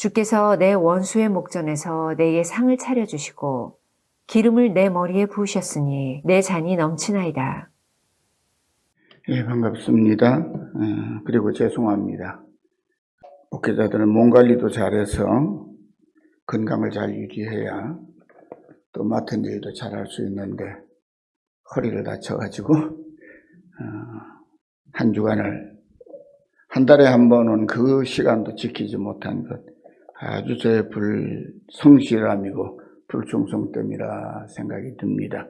주께서 내 원수의 목전에서 내게 상을 차려주시고 기름을 내 머리에 부으셨으니 내 잔이 넘치나이다. 예, 반갑습니다. 그리고 죄송합니다. 목회자들은 몸 관리도 잘해서 건강을 잘 유지해야 또 맡은 일도 잘할 수 있는데 허리를 다쳐가지고 한 주간을 한 달에 한 번은 그 시간도 지키지 못한 것 아주 저의 불성실함이고 불충성됨이라 생각이 듭니다.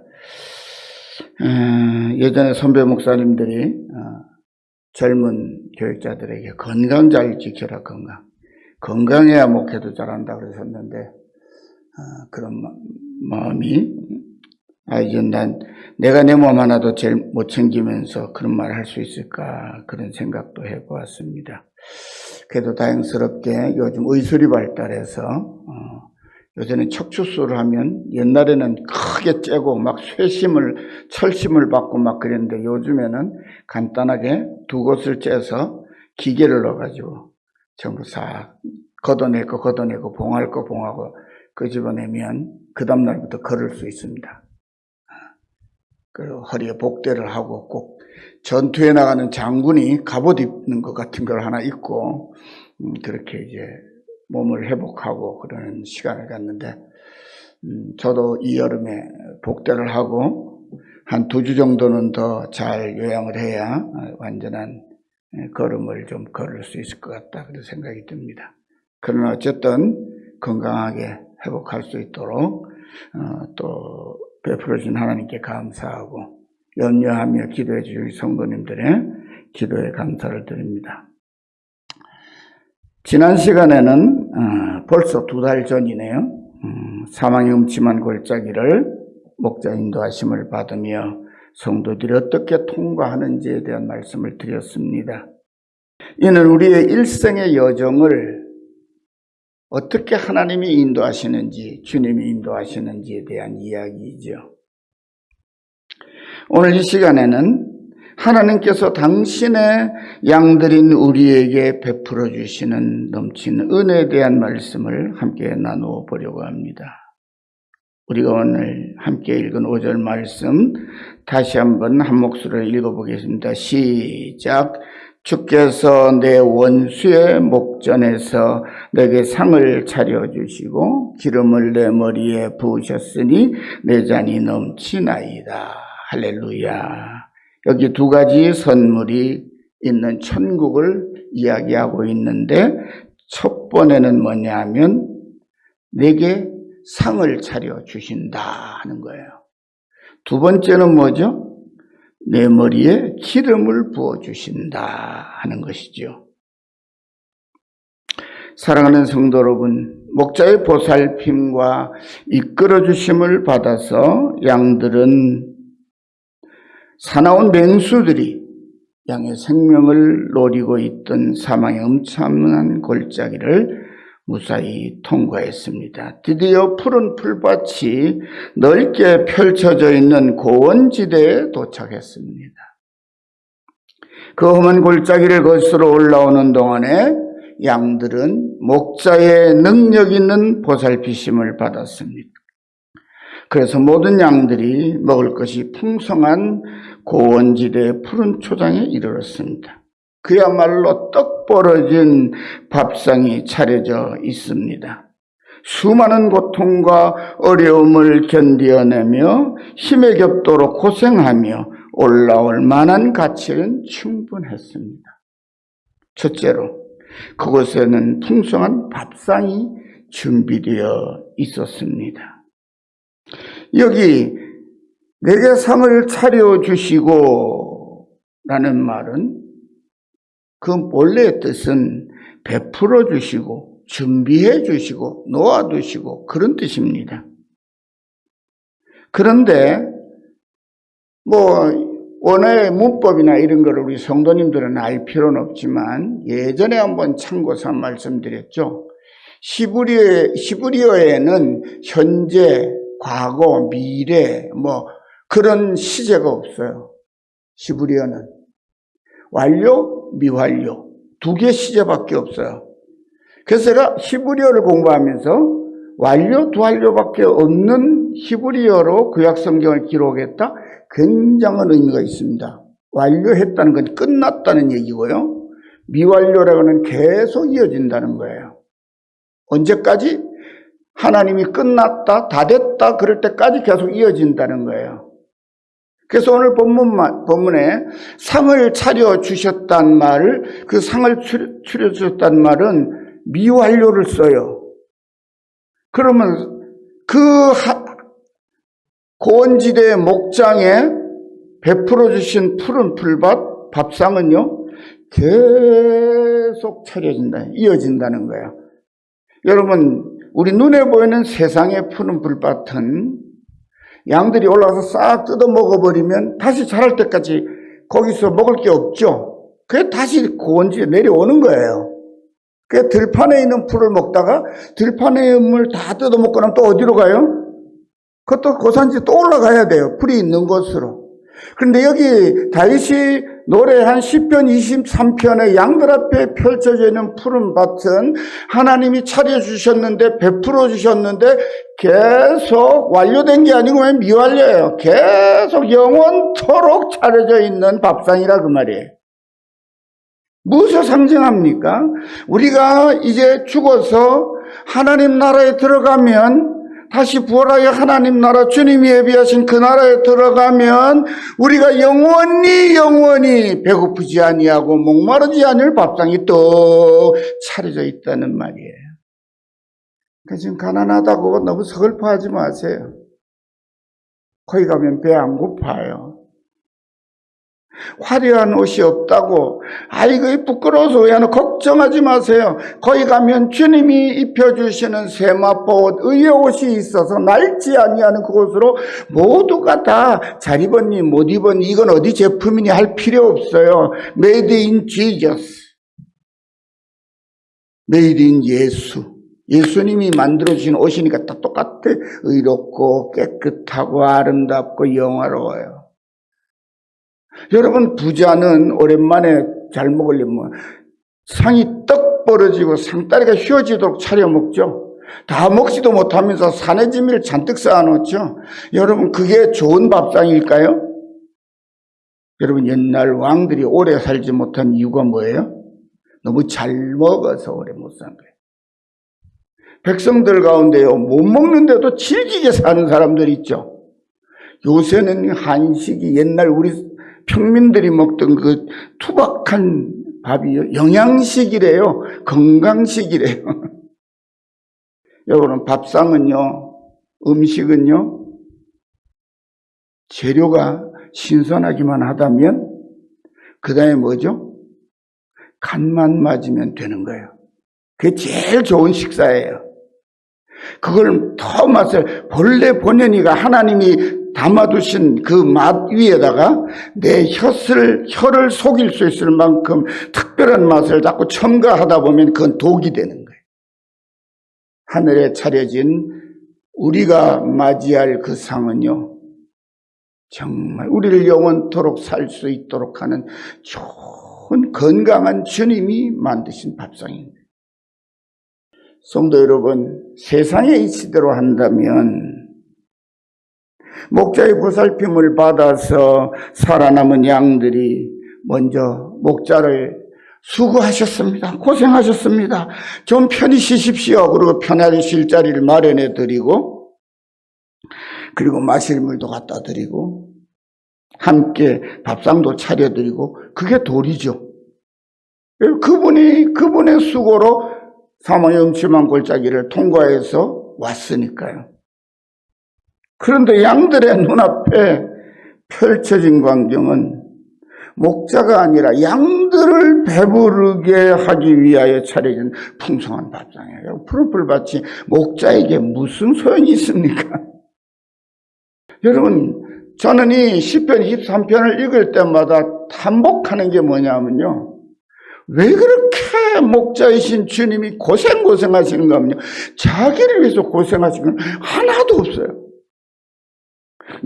예전에 선배 목사님들이 젊은 교육자들에게 건강 잘 지켜라, 건강해야 목회도 잘한다 그러셨는데 그런 마음이 이제 내가 내 몸 하나도 제일 못 챙기면서 그런 말 할 수 있을까 그런 생각도 해보았습니다. 그래도 다행스럽게 요즘 의술이 발달해서 요새는 척추수술을 하면 옛날에는 크게 째고 막 철심을 받고 막 그랬는데 요즘에는 간단하게 두 곳을 째서 기계를 넣어가지고 전부 싹 걷어내고 봉할 거 봉하고 끄집어내면 그 다음날부터 걸을 수 있습니다. 그리고 허리에 복대를 하고 꼭 전투에 나가는 장군이 갑옷 입는 것 같은 걸 하나 입고 그렇게 이제 몸을 회복하고 그러는 시간을 갖는데 저도 이 여름에 복대를 하고 한 2주 정도는 더 잘 요양을 해야 완전한 걸음을 좀 걸을 수 있을 것 같다 그런 생각이 듭니다. 그러나 어쨌든 건강하게 회복할 수 있도록 또 베풀어진 하나님께 감사하고 염려하며 기도해 주신 성도님들의 기도에 감사를 드립니다. 지난 시간에는 벌써 2달 전이네요. 사망의 음침한 골짜기를 목자 인도하심을 받으며 성도들이 어떻게 통과하는지에 대한 말씀을 드렸습니다. 이는 우리의 일생의 여정을 어떻게 하나님이 인도하시는지, 주님이 인도하시는지에 대한 이야기이죠. 오늘 이 시간에는 하나님께서 당신의 양들인 우리에게 베풀어 주시는 넘치는 은혜에 대한 말씀을 함께 나누어 보려고 합니다. 우리가 오늘 함께 읽은 5절 말씀 다시 한번 한 목소리로 읽어보겠습니다. 시작. 주께서 내 원수의 목전에서 내게 상을 차려주시고 기름을 내 머리에 부으셨으니 내 잔이 넘치나이다. 할렐루야. 여기 2가지 선물이 있는 천국을 이야기하고 있는데 첫 번에는 뭐냐 하면 내게 상을 차려주신다 하는 거예요. 두 번째는 뭐죠? 내 머리에 기름을 부어주신다 하는 것이죠. 사랑하는 성도 여러분, 목자의 보살핌과 이끌어주심을 받아서 양들은 사나운 맹수들이 양의 생명을 노리고 있던 사망의 음침한 골짜기를 무사히 통과했습니다. 드디어 푸른 풀밭이 넓게 펼쳐져 있는 고원지대에 도착했습니다. 그 험한 골짜기를 거슬러 올라오는 동안에 양들은 목자의 능력 있는 보살피심을 받았습니다. 그래서 모든 양들이 먹을 것이 풍성한 고원지대의 푸른 초장에 이르렀습니다. 그야말로 떡 벌어진 밥상이 차려져 있습니다. 수많은 고통과 어려움을 견디어내며 힘에 겹도록 고생하며 올라올 만한 가치는 충분했습니다. 첫째로 그곳에는 풍성한 밥상이 준비되어 있었습니다. 여기 내게 상을 차려주시고 라는 말은 그 본래의 뜻은 베풀어 주시고 준비해 주시고 놓아두시고 그런 뜻입니다. 그런데 원어의 문법이나 이런 걸 우리 성도님들은 알 필요는 없지만 예전에 한번 참고서 말씀드렸죠. 히브리어에는 현재, 과거, 미래 그런 시제가 없어요. 히브리어는 완료, 미완료 2개 시제밖에 없어요. 그래서 제가 히브리어를 공부하면서 완료, 두완료밖에 없는 히브리어로 구약 성경을 기록했다. 굉장한 의미가 있습니다. 완료했다는 건 끝났다는 얘기고요. 미완료라고는 계속 이어진다는 거예요. 언제까지? 하나님이 끝났다, 다 됐다 그럴 때까지 계속 이어진다는 거예요. 그래서 오늘 본문에 상을 차려주셨단 말을, 그 상을 차려주셨단 말은 미완료를 써요. 그러면 그 고원지대의 목장에 베풀어 주신 푸른 풀밭, 밥상은요, 계속 차려진다, 이어진다는 거예요. 여러분, 우리 눈에 보이는 세상의 푸른 풀밭은 양들이 올라가서 싹 뜯어 먹어버리면 다시 자랄 때까지 거기서 먹을 게 없죠. 그게 다시 고원지에 내려오는 거예요. 그 들판에 있는 풀을 먹다가 들판에 있는 물 다 뜯어 먹고 나면 또 어디로 가요? 그것도 고산지 또 올라가야 돼요. 풀이 있는 곳으로. 그런데 여기 다윗이 노래한 시편 23편의 양들 앞에 펼쳐져 있는 푸른 밭은 하나님이 차려주셨는데, 베풀어 주셨는데 계속 완료된 게 아니고 미완료예요. 계속 영원토록 차려져 있는 밥상이라 그 말이에요. 무엇을 상징합니까? 우리가 이제 죽어서 하나님 나라에 들어가면, 다시 부활하여 하나님 나라, 주님이 예비하신 그 나라에 들어가면 우리가 영원히 배고프지 아니하고 목마르지 않을 밥상이 또 차려져 있다는 말이에요. 그러니까 지금 가난하다고 너무 서글퍼하지 마세요. 거기 가면 배 안 고파요. 화려한 옷이 없다고 아이고 부끄러워서 왜 하나 걱정하지 마세요. 거기 가면 주님이 입혀주시는 세마포 의의 옷이 있어서 낡지 아니하는 그곳으로 모두가 다 잘 입었니 못 입었니 이건 어디 제품이니 할 필요 없어요. Made in Jesus, Made in 예수. 예수님이 만들어주신 옷이니까 다 똑같아. 의롭고 깨끗하고 아름답고 영화로워요. 여러분, 부자는 오랜만에 잘 먹으려면 상이 떡 벌어지고 상다리가 휘어지도록 차려 먹죠. 다 먹지도 못하면서 산의 진미를 잔뜩 쌓아놓죠. 여러분, 그게 좋은 밥상일까요? 여러분, 옛날 왕들이 오래 살지 못한 이유가 뭐예요? 너무 잘 먹어서 오래 못 산 거예요. 백성들 가운데요, 못 먹는데도 질기게 사는 사람들 있죠. 요새는 한식이 옛날 우리 평민들이 먹던 그 투박한 밥이요, 영양식이래요. 건강식이래요. 여러분, 밥상은요, 음식은요, 재료가 신선하기만 하다면 그 다음에 뭐죠? 간만 맞으면 되는 거예요. 그게 제일 좋은 식사예요. 그걸 더 맛을, 본래 본연이가 하나님이 담아두신 그 맛 위에다가 내 혀를 속일 수 있을 만큼 특별한 맛을 자꾸 첨가하다 보면 그건 독이 되는 거예요. 하늘에 차려진 우리가 맞이할 그 상은요, 정말 우리를 영원토록 살 수 있도록 하는 좋은 건강한 주님이 만드신 밥상입니다. 성도 여러분, 세상의 이치대로 한다면 목자의 보살핌을 받아서 살아남은 양들이 먼저 목자를 수고하셨습니다. 고생하셨습니다. 좀 편히 쉬십시오. 그리고 편하게 쉴 자리를 마련해 드리고, 그리고 마실 물도 갖다 드리고, 함께 밥상도 차려 드리고, 그게 도리죠. 그분의 수고로 사망의 음침한 골짜기를 통과해서 왔으니까요. 그런데 양들의 눈앞에 펼쳐진 광경은 목자가 아니라 양들을 배부르게 하기 위하여 차려진 풍성한 밥상이에요. 푸른 풀밭이 목자에게 무슨 소용이 있습니까? 여러분, 저는 이 시편 23편을 읽을 때마다 반복하는 게 뭐냐면요, 왜 그렇게 목자이신 주님이 고생하시는가 하면요, 자기를 위해서 고생하시는 건 하나도 없어요.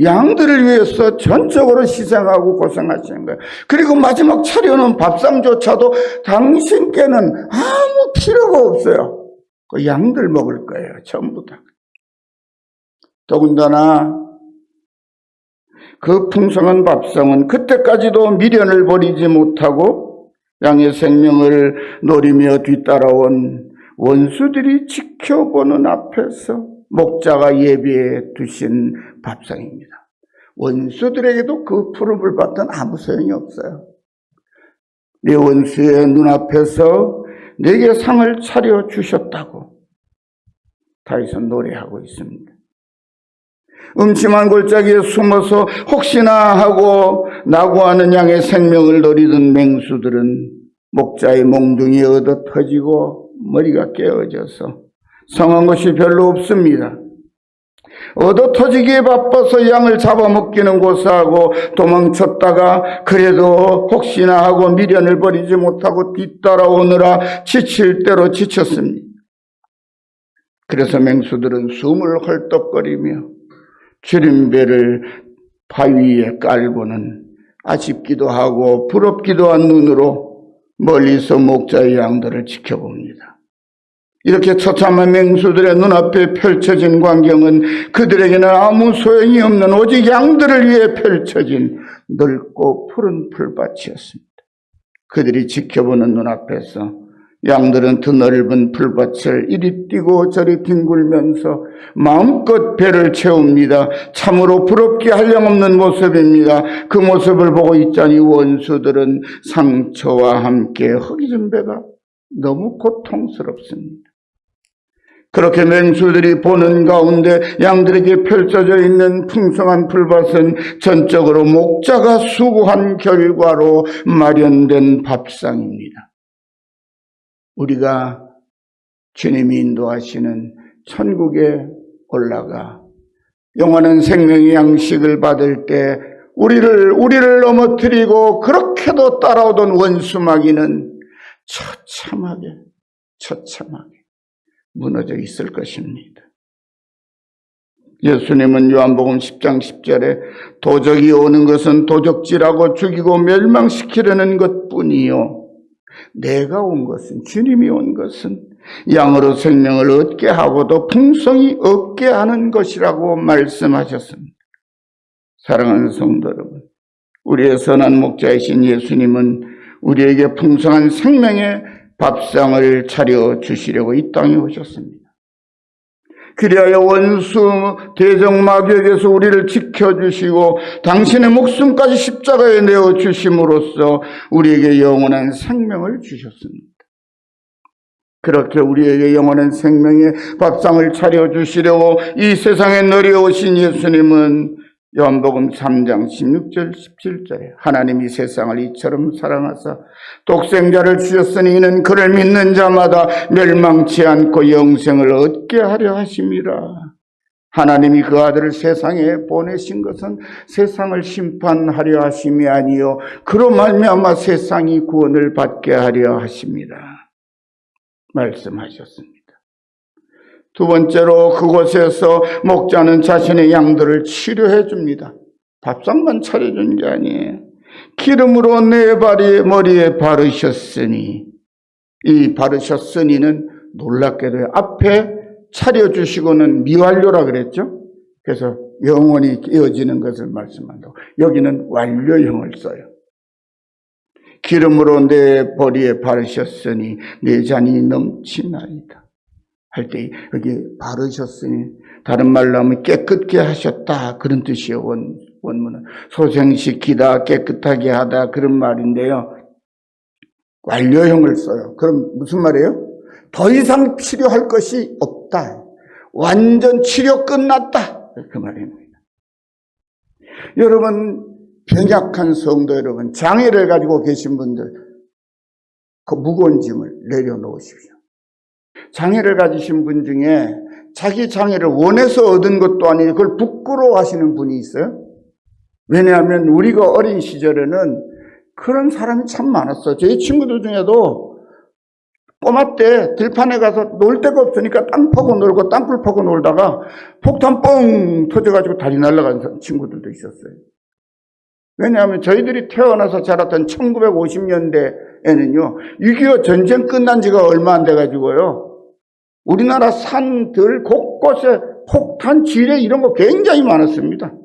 양들을 위해서 전적으로 희생하고 고생하시는 거예요. 그리고 마지막 차려놓은 밥상조차도 당신께는 아무 필요가 없어요. 그 양들 먹을 거예요. 전부 다. 더군다나 그 풍성한 밥상은 그때까지도 미련을 버리지 못하고 양의 생명을 노리며 뒤따라온 원수들이 지켜보는 앞에서 목자가 예비해 두신 밥상입니다. 원수들에게도 그 푸름을 받던 아무 소용이 없어요. 네 원수의 눈앞에서 내게 상을 차려주셨다고 다윗은 노래하고 있습니다. 음침한 골짜기에 숨어서 혹시나 하고 낙오하는 양의 생명을 노리던 맹수들은 목자의 몽둥이에 얻어 터지고 머리가 깨어져서 성한 것이 별로 없습니다. 얻어 터지기에 바빠서 양을 잡아먹기는 고사하고 도망쳤다가 그래도 혹시나 하고 미련을 버리지 못하고 뒤따라오느라 지칠 대로 지쳤습니다. 그래서 맹수들은 숨을 헐떡거리며 주림배를 바위에 깔고는 아쉽기도 하고 부럽기도 한 눈으로 멀리서 목자의 양들을 지켜봅니다. 이렇게 처참한 맹수들의 눈앞에 펼쳐진 광경은 그들에게는 아무 소용이 없는 오직 양들을 위해 펼쳐진 넓고 푸른 풀밭이었습니다. 그들이 지켜보는 눈앞에서 양들은 드넓은 풀밭을 이리 뛰고 저리 뒹굴면서 마음껏 배를 채웁니다. 참으로 부럽게 한량없는 모습입니다. 그 모습을 보고 있자니 원수들은 상처와 함께 허기진 배가 너무 고통스럽습니다. 그렇게 맹수들이 보는 가운데 양들에게 펼쳐져 있는 풍성한 풀밭은 전적으로 목자가 수고한 결과로 마련된 밥상입니다. 우리가 주님이 인도하시는 천국에 올라가 영원한 생명의 양식을 받을 때 우리를 넘어뜨리고 그렇게도 따라오던 원수마귀는 처참하게 무너져 있을 것입니다. 예수님은 요한복음 10장 10절에 도적이 오는 것은 도적질하고 죽이고 멸망시키려는 것뿐이요 내가 온 것은 주님이 온 것은 양으로 생명을 얻게 하고도 풍성히 얻게 하는 것이라고 말씀하셨습니다. 사랑하는 성도 여러분, 우리의 선한 목자이신 예수님은 우리에게 풍성한 생명의 밥상을 차려주시려고 이 땅에 오셨습니다. 그리하여 원수 대적마귀에게서 우리를 지켜주시고 당신의 목숨까지 십자가에 내어주심으로써 우리에게 영원한 생명을 주셨습니다. 그렇게 우리에게 영원한 생명의 밥상을 차려주시려고 이 세상에 내려오신 예수님은 요한복음 3장 16절 17절에 하나님이 세상을 이처럼 사랑하사 독생자를 주셨으니 이는 그를 믿는 자마다 멸망치 않고 영생을 얻게 하려 하심이라. 하나님이 그 아들을 세상에 보내신 것은 세상을 심판하려 하심이 아니요 그로 말미암아 세상이 구원을 받게 하려 하심이라 말씀하셨습니다. 두 번째로 그곳에서 목자는 자신의 양들을 치료해 줍니다. 밥상만 차려준 게 아니에요. 기름으로 내 머리에 바르셨으니, 이 바르셨으니는 놀랍게도 앞에 차려주시고는 미완료라 그랬죠. 그래서 영원히 이어지는 것을 말씀한다고. 여기는 완료형을 써요. 기름으로 내 머리에 바르셨으니 내 잔이 넘치나이다 할 때 여기 바르셨으니 다른 말로 하면 깨끗게 하셨다 그런 뜻이에요. 원문은 소생시키다 깨끗하게 하다 그런 말인데요. 완료형을 써요. 그럼 무슨 말이에요? 더 이상 치료할 것이 없다. 완전 치료 끝났다. 그 말입니다. 여러분 병약한 성도 여러분 장애를 가지고 계신 분들 그 무거운 짐을 내려놓으십시오. 장애를 가지신 분 중에 자기 장애를 원해서 얻은 것도 아니고 그걸 부끄러워하시는 분이 있어요. 왜냐하면 우리가 어린 시절에는 그런 사람이 참 많았어요. 저희 친구들 중에도 꼬마 때 들판에 가서 놀 데가 없으니까 땅 파고 놀고 땅굴 파고 놀다가 폭탄 뻥 터져가지고 다리 날아간 친구들도 있었어요. 왜냐하면 저희들이 태어나서 자랐던 1950년대에는요, 6.25 전쟁 끝난 지가 얼마 안 돼가지고요, 우리나라 산들 곳곳에 폭탄, 지뢰 이런 거 굉장히 많았습니다.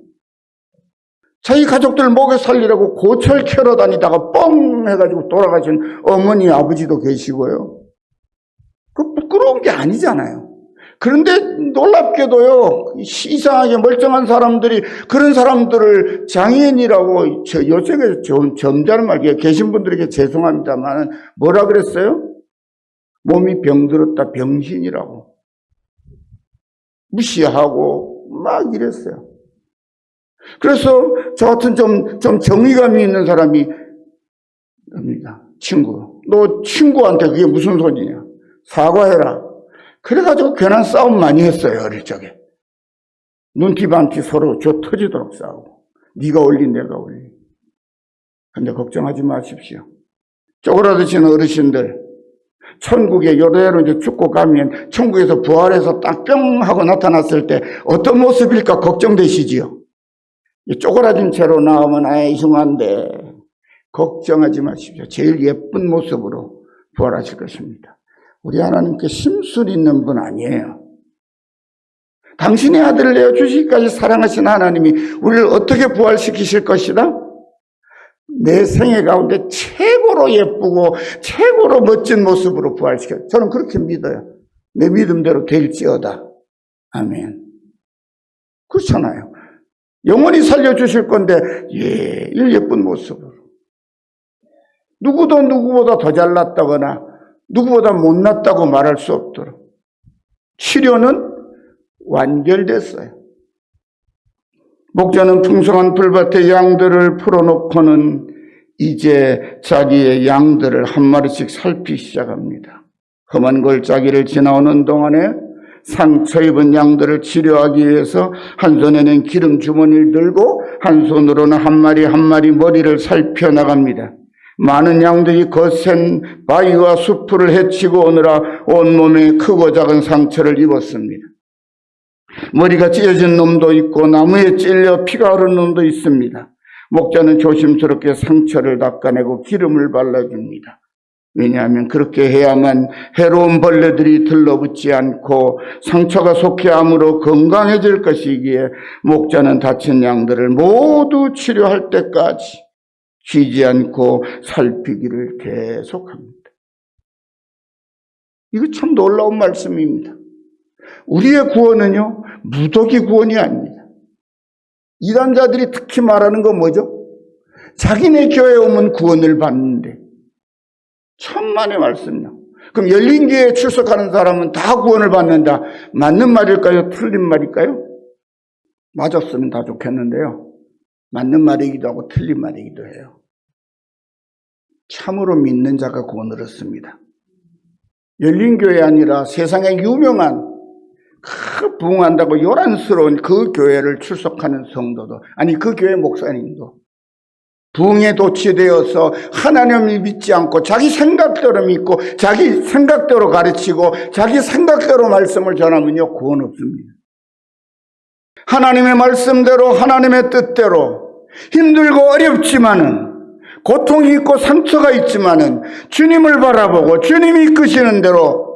자기 가족들 먹여 살리라고 고철 캐러 다니다가 뻥 해가지고 돌아가신 어머니, 아버지도 계시고요. 그 부끄러운 게 아니잖아요. 그런데 놀랍게도요, 이상하게 멀쩡한 사람들이 그런 사람들을 장애인이라고, 요새 점잖은 말, 계신 분들에게 죄송합니다만, 뭐라 그랬어요? 몸이 병들었다, 병신이라고. 무시하고 막 이랬어요. 그래서 저 같은 좀 정의감이 있는 사람이 합니다. 친구. 너 친구한테 그게 무슨 소리냐? 사과해라. 그래가지고 괜한 싸움 많이 했어요, 어릴 적에. 눈티 반티 서로 줘 터지도록 싸우고. 네가 올린 내가 올린. 근데 걱정하지 마십시오. 쪼그라드시는 어르신들, 천국에 요대로 이제 죽고 가면 천국에서 부활해서 딱 뿅 하고 나타났을 때 어떤 모습일까 걱정되시지요? 쪼그라진 채로 나오면 아이 흉한데 걱정하지 마십시오. 제일 예쁜 모습으로 부활하실 것입니다. 우리 하나님께 심술 있는 분 아니에요. 당신의 아들을 내어주시기까지 사랑하신 하나님이 우리를 어떻게 부활시키실 것이다? 내 생애 가운데 최고로 예쁘고 최고로 멋진 모습으로 부활시켜요. 저는 그렇게 믿어요. 내 믿음대로 될지어다. 아멘. 그렇잖아요. 영원히 살려주실 건데 예쁜 모습으로. 누구도 누구보다 더 잘났다거나 누구보다 못났다고 말할 수 없도록 치료는 완결됐어요. 목자는 풍성한 풀밭에 양들을 풀어놓고는 이제 자기의 양들을 한 마리씩 살피기 시작합니다. 험한 골짜기를 지나오는 동안에 상처 입은 양들을 치료하기 위해서 한 손에는 기름 주머니를 들고 한 손으로는 한 마리 한 마리 머리를 살펴나갑니다. 많은 양들이 거센 바위와 수풀을 헤치고 오느라 온몸에 크고 작은 상처를 입었습니다. 머리가 찢어진 놈도 있고 나무에 찔려 피가 흐르는 놈도 있습니다. 목자는 조심스럽게 상처를 닦아내고 기름을 발라줍니다. 왜냐하면 그렇게 해야만 해로운 벌레들이 들러붙지 않고 상처가 속히 암으로 건강해질 것이기에 목자는 다친 양들을 모두 치료할 때까지 쉬지 않고 살피기를 계속합니다. 이거 참 놀라운 말씀입니다. 우리의 구원은요, 무더기 구원이 아닙니다. 이단자들이 특히 말하는 건 뭐죠? 자기네 교회에 오면 구원을 받는데. 천만의 말씀이요. 그럼 열린교회에 출석하는 사람은 다 구원을 받는다. 맞는 말일까요? 틀린 말일까요? 맞았으면 다 좋겠는데요. 맞는 말이기도 하고 틀린 말이기도 해요. 참으로 믿는 자가 구원을 얻습니다. 열린교회 아니라 세상에 유명한 부흥한다고 요란스러운 그 교회를 출석하는 성도도, 아니 그 교회 목사님도 부흥에 도취되어서 하나님을 믿지 않고 자기 생각대로 믿고 자기 생각대로 가르치고 자기 생각대로 말씀을 전하면요, 구원 없습니다. 하나님의 말씀대로 하나님의 뜻대로 힘들고 어렵지만은 고통이 있고 상처가 있지만은 주님을 바라보고 주님이 이끄시는 대로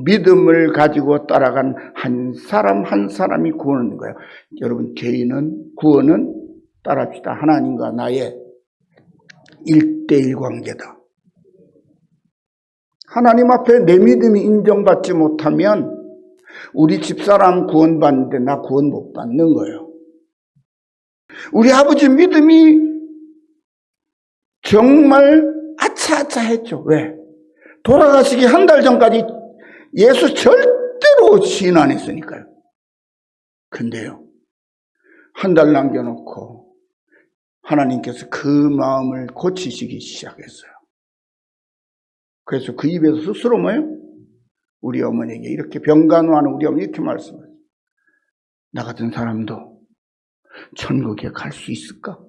믿음을 가지고 따라간 한 사람 한 사람이 구원인 거예요. 여러분, 구원은 따라합시다. 하나님과 나의 1:1 관계다. 하나님 앞에 내 믿음이 인정받지 못하면 우리 집사람 구원받는데 나 구원 못 받는 거예요. 우리 아버지 믿음이 정말 아차아차했죠. 왜? 돌아가시기 한 달 전까지 예수 절대로 시인 안 했으니까요. 근데요, 한 달 남겨놓고 하나님께서 그 마음을 고치시기 시작했어요. 그래서 그 입에서 스스로 뭐예요? 우리 어머니에게 이렇게 병간호하는 우리 어머니 이렇게 말씀해요. 나 같은 사람도 천국에 갈 수 있을까?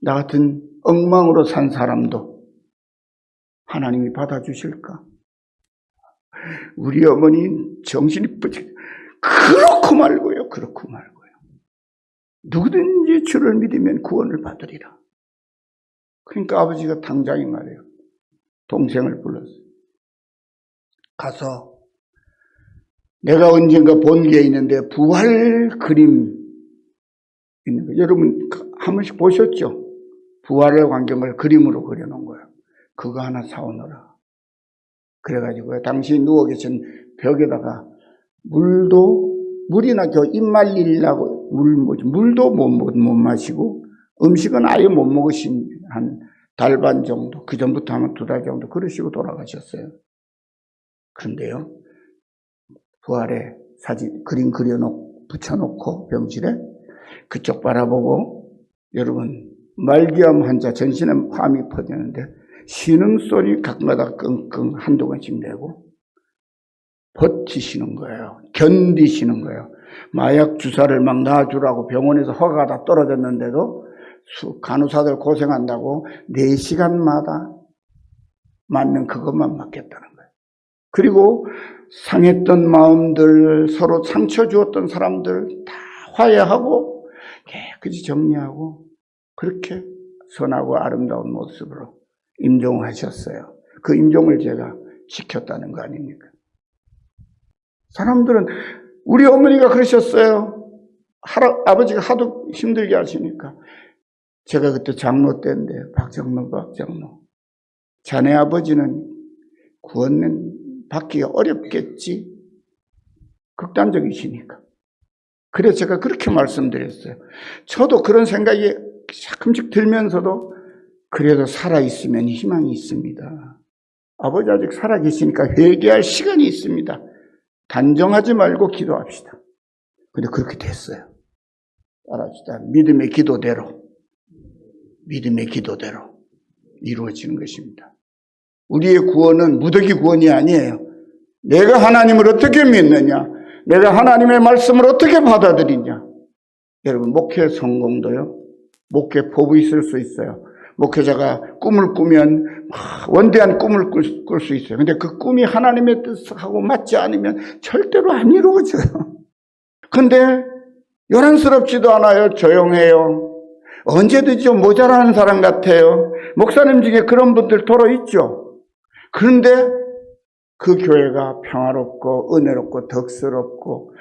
나 같은 엉망으로 산 사람도 하나님이 받아주실까? 우리 어머니 정신이 그렇고 말고요. 그렇고 말고요. 누구든지 주를 믿으면 구원을 받으리라. 그러니까 아버지가 당장에 말해요. 동생을 불렀어요. 가서 내가 언젠가 본 게 있는데 부활 그림 있는 거. 여러분 한 번씩 보셨죠? 부활의 광경을 그림으로 그려놓은 거예요. 그거 하나 사오너라. 그래가지고 당시 누워 계신 벽에다가 물이나 입 말리려고 물도 못 마시고 음식은 아예 못 먹으신 한 달 반 정도, 그 전부터 하면 2달 정도 그러시고 돌아가셨어요. 그런데요, 부활에 사진 그림 붙여놓고 병실에 그쪽 바라보고, 여러분 말기암 환자 전신에 화음이 퍼지는데 신음소리 가끔가다 끙끙 한두 번씩 내고 버티시는 거예요. 견디시는 거예요. 마약 주사를 막 놔주라고 병원에서 허가가 다 떨어졌는데도 간호사들 고생한다고 4시간마다 맞는 그것만 맞겠다는 거예요. 그리고 상했던 마음들, 서로 상처 주었던 사람들 다 화해하고 깨끗이 정리하고 그렇게 선하고 아름다운 모습으로 임종하셨어요. 그 임종을 제가 지켰다는 거 아닙니까? 사람들은 우리 어머니가 그러셨어요. 아버지가 하도 힘들게 하시니까. 제가 그때 장로 때인데 박장로 자네 아버지는 구원 받기가 어렵겠지. 극단적이시니까. 그래서 제가 그렇게 말씀드렸어요. 저도 그런 생각이 가끔씩 들면서도 그래도 살아있으면 희망이 있습니다. 아버지 아직 살아계시니까 회개할 시간이 있습니다. 단정하지 말고 기도합시다. 근데 그렇게 됐어요. 알아주다. 믿음의 기도대로 이루어지는 것입니다. 우리의 구원은 무더기 구원이 아니에요. 내가 하나님을 어떻게 믿느냐, 내가 하나님의 말씀을 어떻게 받아들이냐. 여러분, 목회 성공도요, 목회 포부 있을 수 있어요. 목회자가 꿈을 꾸면 원대한 꿈을 꿀 수 있어요. 근데 그 꿈이 하나님의 뜻하고 맞지 않으면 절대로 안 이루어져요. 근데 요란스럽지도 않아요. 조용해요. 언제든지 좀 모자라는 사람 같아요. 목사님 중에 그런 분들 더러 있죠. 그런데 그 교회가 평화롭고 은혜롭고 덕스럽고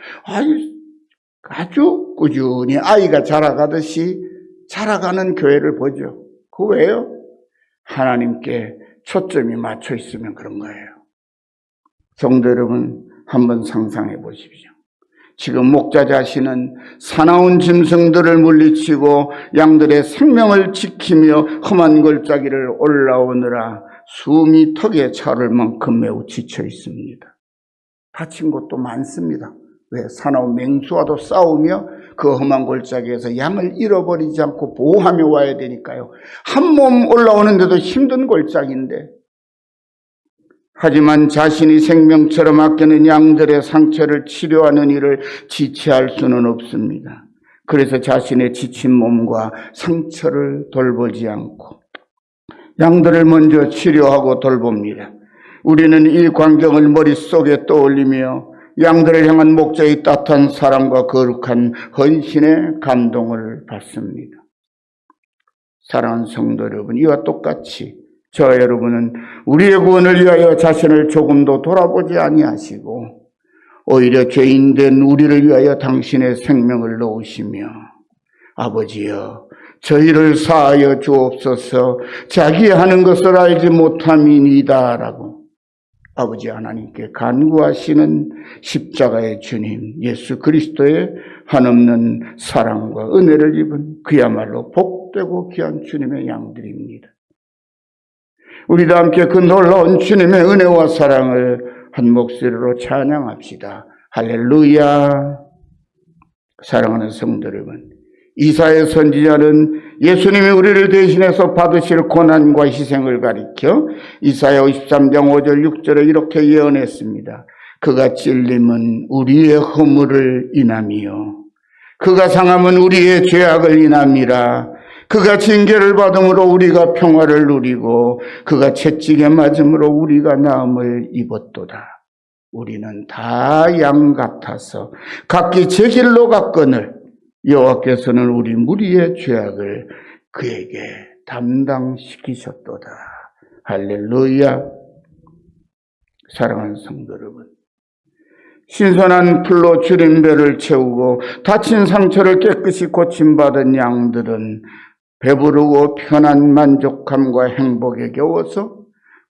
아주 꾸준히 아이가 자라가듯이 자라가는 교회를 보죠. 그 왜요? 하나님께 초점이 맞춰 있으면 그런 거예요. 성도 여러분, 한번 상상해 보십시오. 지금 목자 자신은 사나운 짐승들을 물리치고 양들의 생명을 지키며 험한 골짜기를 올라오느라 숨이 턱에 차올 만큼 매우 지쳐 있습니다. 다친 곳도 많습니다. 왜? 사나운 맹수와도 싸우며 그 험한 골짜기에서 양을 잃어버리지 않고 보호하며 와야 되니까요. 한 몸 올라오는데도 힘든 골짜기인데, 하지만 자신이 생명처럼 아끼는 양들의 상처를 치료하는 일을 지체할 수는 없습니다. 그래서 자신의 지친 몸과 상처를 돌보지 않고 양들을 먼저 치료하고 돌봅니다. 우리는 이 광경을 머릿속에 떠올리며 양들을 향한 목자의 따뜻한 사랑과 거룩한 헌신에 감동을 받습니다. 사랑하는 성도 여러분, 이와 똑같이 저와 여러분은 우리의 구원을 위하여 자신을 조금도 돌아보지 아니하시고 오히려 죄인된 우리를 위하여 당신의 생명을 놓으시며, 아버지여, 저희를 사하여 주옵소서, 자기 하는 것을 알지 못함이니이다 라고 아버지 하나님께 간구하시는 십자가의 주님 예수 그리스도의 한없는 사랑과 은혜를 입은 그야말로 복되고 귀한 주님의 양들입니다. 우리도 함께 그 놀라운 주님의 은혜와 사랑을 한 목소리로 찬양합시다. 할렐루야. 사랑하는 성도 여러분, 이사야 선지자는 예수님이 우리를 대신해서 받으실 고난과 희생을 가리켜 이사야 53장 5절 6절에 이렇게 예언했습니다. 그가 찔림은 우리의 허물을 인함이요 그가 상함은 우리의 죄악을 인함이라. 그가 징계를 받음으로 우리가 평화를 누리고 그가 채찍에 맞음으로 우리가 나음을 입었도다. 우리는 다 양 같아서 각기 제 길로 갔거늘 여호와께서는 우리 무리의 죄악을 그에게 담당시키셨도다. 할렐루야. 사랑하는 성도 여러분, 신선한 풀로 주린 배를 채우고 다친 상처를 깨끗이 고침받은 양들은 배부르고 편한 만족함과 행복에 겨워서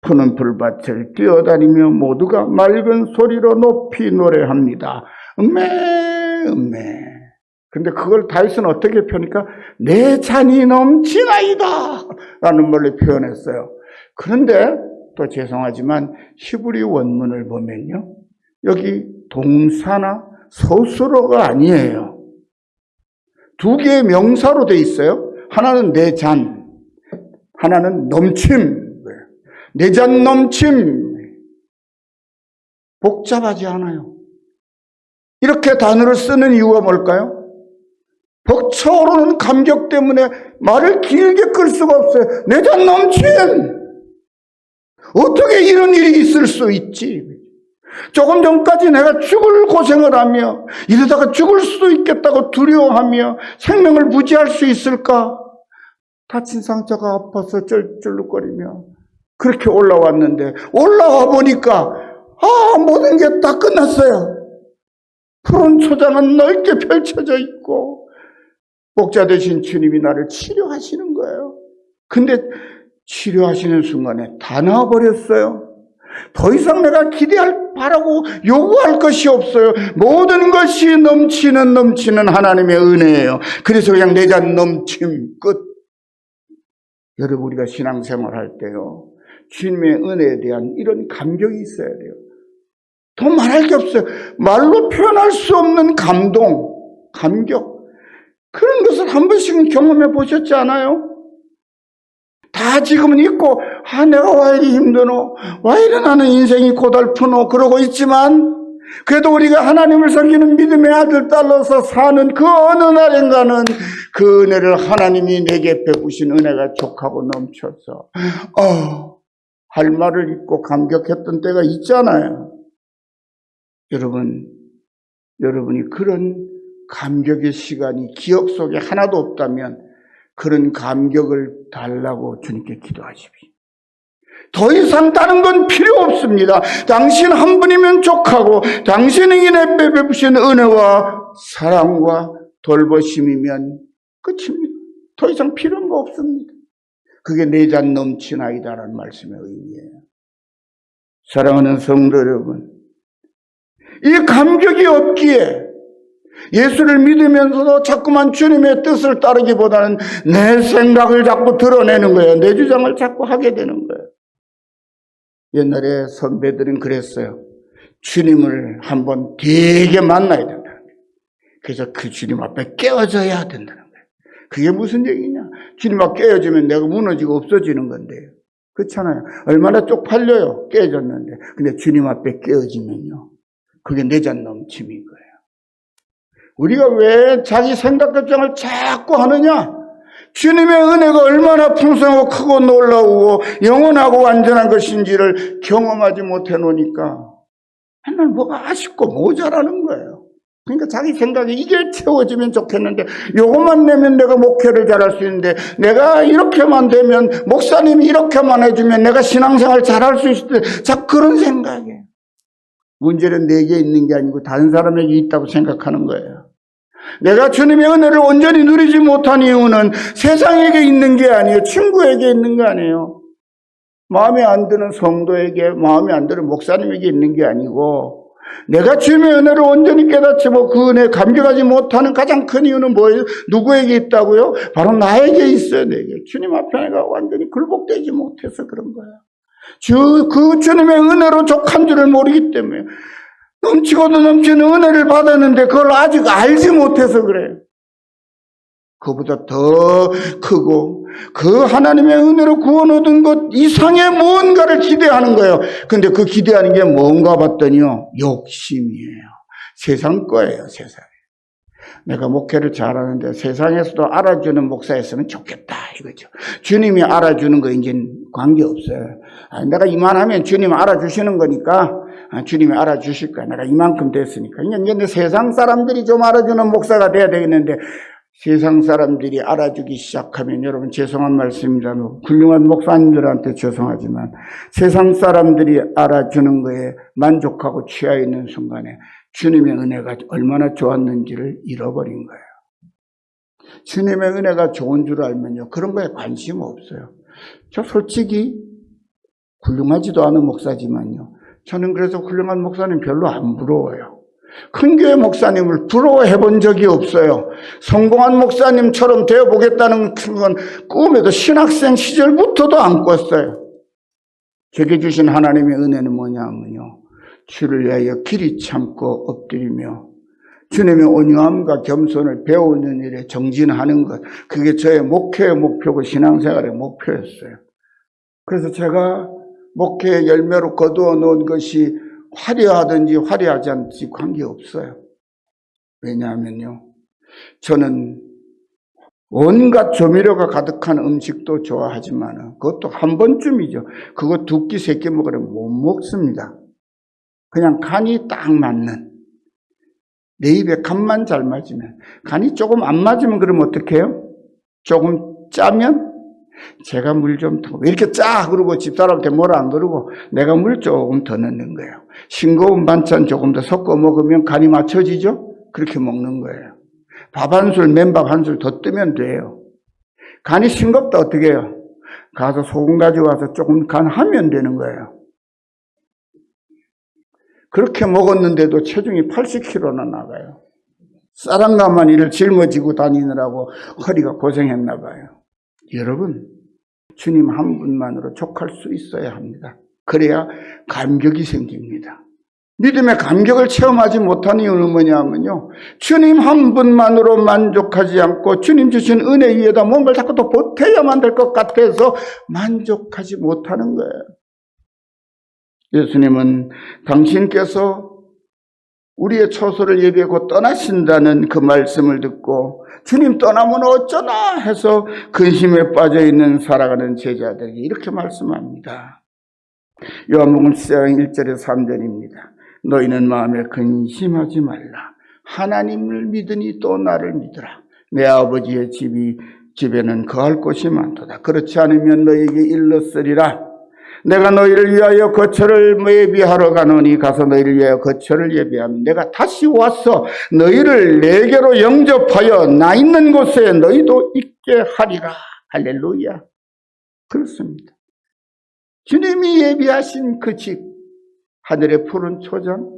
푸는 풀밭을 뛰어다니며 모두가 맑은 소리로 높이 노래합니다. 음메 음메. 근데 그걸 다윗은 어떻게 표현하니까 내 잔이 넘치나이다 라는 말로 표현했어요. 그런데 또 죄송하지만 히브리 원문을 보면요, 여기 동사나 서술어가 아니에요. 두 개의 명사로 돼 있어요. 하나는 내 잔, 하나는 넘침. 내 잔 넘침. 복잡하지 않아요. 이렇게 단어를 쓰는 이유가 뭘까요? 벅차오르는 감격 때문에 말을 길게 끌 수가 없어요. 내 잔 넘침. 어떻게 이런 일이 있을 수 있지? 조금 전까지 내가 죽을 고생을 하며 이러다가 죽을 수도 있겠다고 두려워하며 생명을 무지할 수 있을까? 다친 상처가 아파서 쩔쩔거리며 그렇게 올라왔는데 올라와 보니까 모든 게 다 끝났어요. 푸른 초장은 넓게 펼쳐져 있고 목자 되신 주님이 나를 치료하시는 거예요. 근데 치료하시는 순간에 다 나와버렸어요. 더 이상 내가 기대할, 바라고 요구할 것이 없어요. 모든 것이 넘치는 하나님의 은혜예요. 그래서 그냥 내 잔 넘침 끝. 여러분, 우리가 신앙생활 할 때요, 주님의 은혜에 대한 이런 감격이 있어야 돼요. 더 말할 게 없어요. 말로 표현할 수 없는 감동, 감격. 그런 것을 한 번씩은 경험해 보셨지 않아요? 다 지금은 있고, 내가 왜 이리 힘드노? 왜 이리 나는 인생이 고달프노? 그러고 있지만, 그래도 우리가 하나님을 섬기는 믿음의 아들, 딸로서 사는 그 어느 날인가는 그 은혜를 하나님이 내게 베푸신 은혜가 족하고 넘쳐서, 할 말을 잊고 감격했던 때가 있잖아요. 여러분이 그런 감격의 시간이 기억 속에 하나도 없다면 그런 감격을 달라고 주님께 기도하십시오. 더 이상 다른 건 필요 없습니다. 당신 한 분이면 족하고 당신에게 베푸신 은혜와 사랑과 돌보심이면 끝입니다. 더 이상 필요한 거 없습니다. 그게 내 잔 넘치나이다라는 말씀의 의미예요. 사랑하는 성도 여러분, 이 감격이 없기에 예수를 믿으면서도 자꾸만 주님의 뜻을 따르기보다는 내 생각을 자꾸 드러내는 거예요. 내 주장을 자꾸 하게 되는 거예요. 옛날에 선배들은 그랬어요. 주님을 한번 되게 만나야 된다. 그래서 그 주님 앞에 깨어져야 된다는 거예요. 그게 무슨 얘기냐? 주님 앞에 깨어지면 내가 무너지고 없어지는 건데요. 그렇잖아요. 얼마나 쪽팔려요. 깨어졌는데. 근데 주님 앞에 깨어지면요, 그게 내 잔 넘침인 거예요. 우리가 왜 자기 생각 결정을 자꾸 하느냐? 주님의 은혜가 얼마나 풍성하고 크고 놀라우고 영원하고 완전한 것인지를 경험하지 못해 놓으니까 맨날 뭐가 아쉽고 모자라는 거예요. 그러니까 자기 생각에 이게 채워지면 좋겠는데, 요것만 내면 내가 목회를 잘할 수 있는데, 내가 이렇게만 되면, 목사님이 이렇게만 해주면 내가 신앙생활 잘할 수 있을 때, 자꾸 그런 생각이에요. 문제는 내게 있는 게 아니고 다른 사람에게 있다고 생각하는 거예요. 내가 주님의 은혜를 온전히 누리지 못한 이유는 세상에게 있는 게 아니에요. 친구에게 있는 게 아니에요. 마음에 안 드는 성도에게, 마음에 안 드는 목사님에게 있는 게 아니고, 내가 주님의 은혜를 온전히 깨닫지 그 은혜에 감격하지 못하는 가장 큰 이유는 뭐예요? 누구에게 있다고요? 바로 나에게 있어요. 내게. 주님 앞에 내가 완전히 굴복되지 못해서 그런 거야. 그 주님의 은혜로 족한 줄을 모르기 때문에, 넘치고도 넘치는 은혜를 받았는데 그걸 아직 알지 못해서 그래요. 그보다 더 크고 그 하나님의 은혜로 구원 얻은 것 이상의 무언가를 기대하는 거예요. 근데 그 기대하는 게 뭔가 봤더니요, 욕심이에요. 세상 거예요, 세상에. 내가 목회를 잘하는데 세상에서도 알아주는 목사였으면 좋겠다 이거죠. 주님이 알아주는 거 이제 관계없어요. 내가 이만하면 주님 알아주시는 거니까 주님이 알아주실 거야. 내가 이만큼 됐으니까. 이제 세상 사람들이 좀 알아주는 목사가 돼야 되겠는데 세상 사람들이 알아주기 시작하면 여러분 죄송한 말씀입니다. 훌륭한 목사님들한테 죄송하지만 세상 사람들이 알아주는 거에 만족하고 취해 있는 순간에 주님의 은혜가 얼마나 좋았는지를 잃어버린 거예요. 주님의 은혜가 좋은 줄 알면요. 그런 거에 관심 없어요. 저 솔직히 훌륭하지도 않은 목사지만요. 저는 그래서 훌륭한 목사님 별로 안 부러워요. 큰 교회 목사님을 부러워해 본 적이 없어요. 성공한 목사님처럼 되어보겠다는 건 꿈에도 신학생 시절부터도 안 꿨어요. 제게 주신 하나님의 은혜는 뭐냐면요. 주를 위하여 길이 참고 엎드리며 주님의 온유함과 겸손을 배우는 일에 정진하는 것. 그게 저의 목회의 목표고 신앙생활의 목표였어요. 그래서 제가 목회의 열매로 거두어 놓은 것이 화려하든지 화려하지 않든지 관계없어요. 왜냐하면요. 저는 온갖 조미료가 가득한 음식도 좋아하지만 그것도 한 번쯤이죠. 그거 두 끼, 세 끼 먹으면 못 먹습니다. 그냥 간이 딱 맞는 내 입에 간만 잘 맞으면 간이 조금 안 맞으면 그럼 어떻게 해요? 조금 짜면 제가 물 좀 더 왜 이렇게 짜? 그러고 집사람한테 뭐라 안 그러고 내가 물 조금 더 넣는 거예요. 싱거운 반찬 조금 더 섞어 먹으면 간이 맞춰지죠? 그렇게 먹는 거예요. 밥 한 술, 맨밥 한 술 더 뜨면 돼요. 간이 싱겁다 어떻게 해요? 가서 소금 가져와서 조금 간하면 되는 거예요. 그렇게 먹었는데도 체중이 80kg나 나가요. 쌀한가마니를 짊어지고 다니느라고 허리가 고생했나 봐요. 여러분, 주님 한 분만으로 족할 수 있어야 합니다. 그래야 감격이 생깁니다. 믿음의 감격을 체험하지 못한 이유는 뭐냐면요. 주님 한 분만으로 만족하지 않고 주님 주신 은혜 위에다 뭔가를 자꾸 또 보태야만 될 것 같아서 만족하지 못하는 거예요. 예수님은 당신께서 우리의 처소를 예비하고 떠나신다는 그 말씀을 듣고 주님 떠나면 어쩌나 해서 근심에 빠져있는 살아가는 제자들에게 이렇게 말씀합니다. 요한복음 10장 1절에서 3절입니다. 너희는 마음에 근심하지 말라. 하나님을 믿으니 또 나를 믿으라. 내 아버지의 집에는 거할 곳이 많도다. 그렇지 않으면 너희에게 일렀으리라. 내가 너희를 위하여 거처를 예비하러 가노니 가서 너희를 위하여 거처를 예비하면 내가 다시 와서 너희를 내게로 영접하여 나 있는 곳에 너희도 있게 하리라. 할렐루야. 그렇습니다. 주님이 예비하신 그 집, 하늘의 푸른 초장,